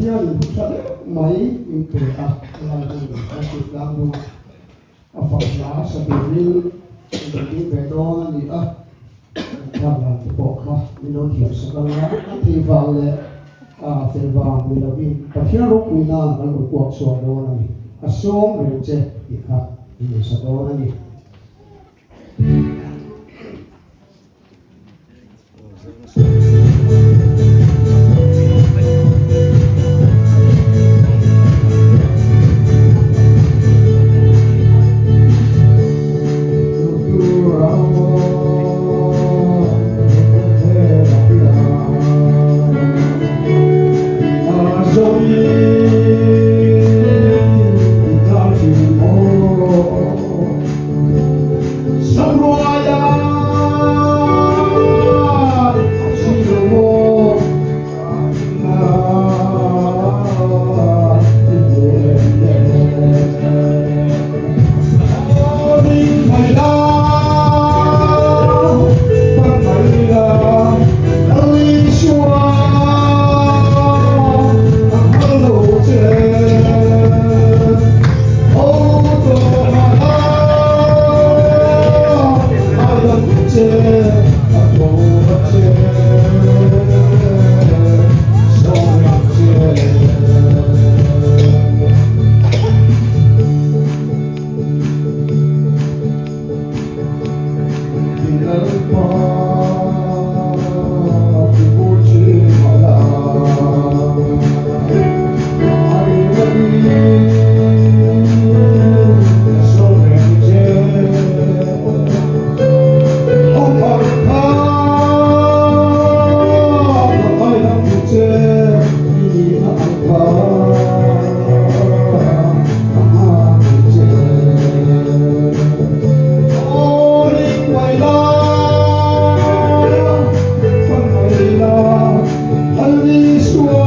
pathian mai in ke a la du a ti la du a fa la sa bi ni be do ni a ta la po kha ni do hi sa ka la ti va le a fe va mi la vi pathian ro ku na na lo ko so do na ni a som re che ti kha ni sa do na ni Holy